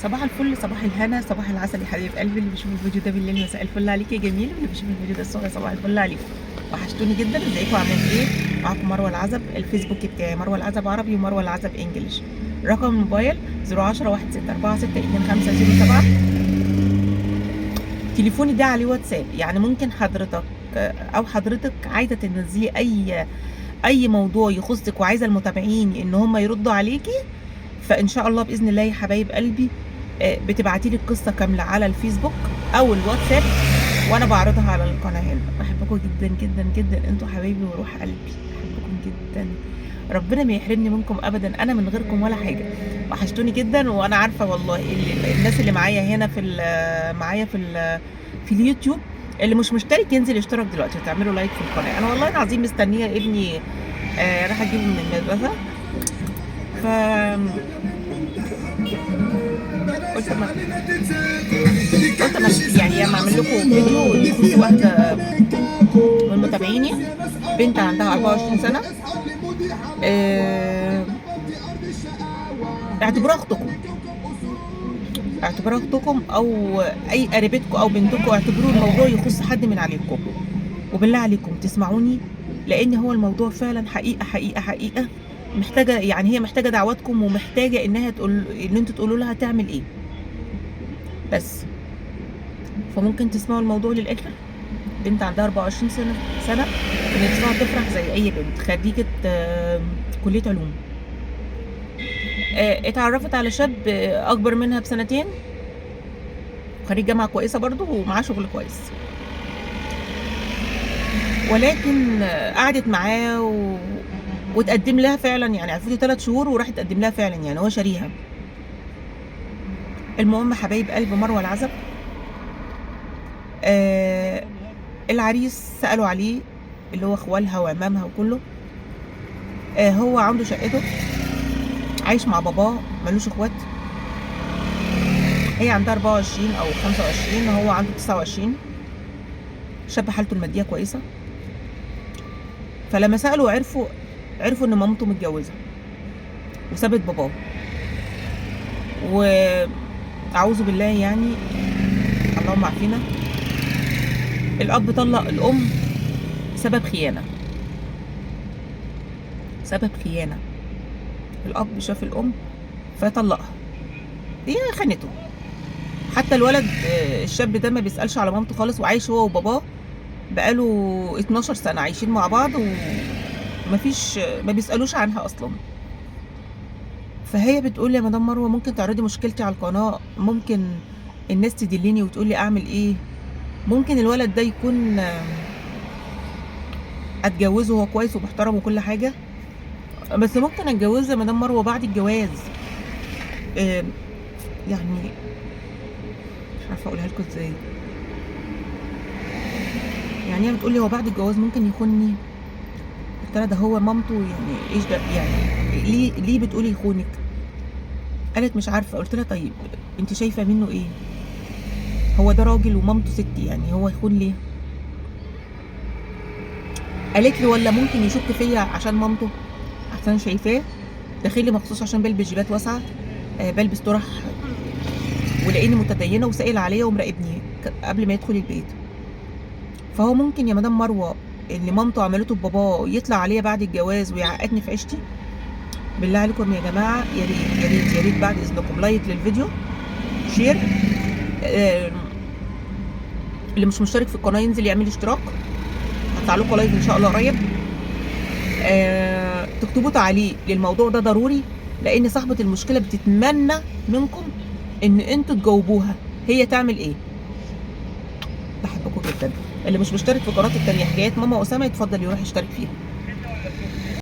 صباح الفل، صباح الهنا، صباح العسل يا حبيب قلبي. اللي بيشوف الفيديو ده بالليل مساء الفل عليك يا جميل، واللي بيشوف الفيديو ده الصبح صباح الفل عليكم. وحشتوني جدا. ازيكم عاملين ايه؟ معاكم مروه العزب. الفيسبوك بتاعي مروه العزب عربي ومروه العزب انجلش. رقم الموبايل 010 1646 2507. تليفوني ده عليه واتساب، يعني ممكن حضرتك او حضرتك عايزه تنزلي اي موضوع يخصك وعايزه المتابعين ان هم يردوا عليكي، فان شاء الله باذن الله يا حبايب قلبي بتبعتي لي القصه كامله على الفيسبوك او الواتساب وانا بعرضها على القناه هنا. بحبكم جدا جدا جدا، انتوا حبايبي وروح قلبي، بحبكم جدا. ربنا ما يحرمني منكم ابدا، انا من غيركم ولا حاجه. وحشتوني جدا، وانا عارفه والله الناس اللي معايا هنا في اليوتيوب اللي مش مشترك ينزل يشترك دلوقتي وتعملوا لايك في القناه. انا والله العظيم مستنيه ابني راح اجيبه من المدرسه، ف قلت ما يعني لما اعمل لكم فيديو يخص واحده من متابعيني، بنت عندها 24 سنه، اعتبروها اختكم، اعتبروها اختكم او اي قريبتكم او بنتكم، اعتبروه الموضوع يخص حد من عليكم. وبالله عليكم تسمعوني، لان هو الموضوع فعلا حقيقه حقيقه حقيقه محتاجه، يعني هي محتاجه دعواتكم ومحتاجه انها تقول ان انتوا تقولوا لها تعمل ايه. بس فممكن تسمعوا الموضوع للاخر. بنت عندها 24 سنه ونفسها تفرح زي اي بنت خريجه كليه علوم. اتعرفت على شاب اكبر منها بسنتين، خريج جامعه كويسه برضو ومعاه شغل كويس، ولكن قعدت معاه وتقدم لها فعلا، يعني عرفته 3 شهور وراحت تقدم لها فعلا، يعني هو شاريها. المهم حبايب قلب مروه العزب، العريس سألوا عليه اللي هو اخوالها وعمامها وكله. هو عنده شقته، عايش مع باباه، ملوش اخوات. هي عندها 24 او 25، هو عنده 29. شاب حالته الماديه كويسه. فلما سألوا عرفوا ان مامته متجوزه وسابت باباه، واعوذ بالله يعني، اللهم عافينا. الاب طلق الام سبب خيانه، سبب خيانه. الاب شاف الام فطلقها، هي خانته. حتى الولد الشاب ده ما بيسألش على مامته خالص، وعايش هو وباباه بقاله 12 سنة عايشين مع بعض، ومفيش ما بيسألوش عنها أصلا. فهي بتقول يا مدام مروة ممكن تعرضي مشكلتي على القناة، ممكن الناس تدلني وتقول لي أعمل إيه، ممكن الولد ده يكون أتجوزه، هو كويس ومحترم وكل حاجة، بس ممكن أتجوزه يا مدام مروة بعد الجواز. يعني مش عارفة أقولها لكم إزاي. يعني هي بتقولي هو بعد الجواز ممكن يخونني. قلت لها ده هو مامته، يعني ايش ده يعني، ليه بتقولي يخونك؟ قالت مش عارفه. قلت لها طيب انت شايفه منه ايه؟ هو ده راجل ومامته ست، يعني هو يخون ليه؟ قالت لي ولا ممكن يشك فيا عشان مامته، عشان شايفاه داخلي مخصوص عشان بلبس جيبات واسعه، بلبس طرح، ولقيني متدينه وسائل عليا ومراقبني قبل ما يدخل البيت. فهو ممكن يا مدام مروه اللي مامته عملته بباباه يطلع عليا بعد الجواز ويعقدني في عيشتي. بالله عليكم يا جماعه، يا ريت يا ريت يا ريت بعد اذنكم لايك للفيديو، شير، اللي مش مشترك في القناه ينزل يعمل اشتراك، هطلع لكم لايف ان شاء الله قريب. تكتبوا تعليق للموضوع ده ضروري، لان صاحبه المشكله بتتمنى منكم ان انتوا تجاوبوها هي تعمل ايه. بحبكم جدا. اللي مش مشترك في قناه التانية حكايات ماما اسامه يتفضل يروح يشترك فيها.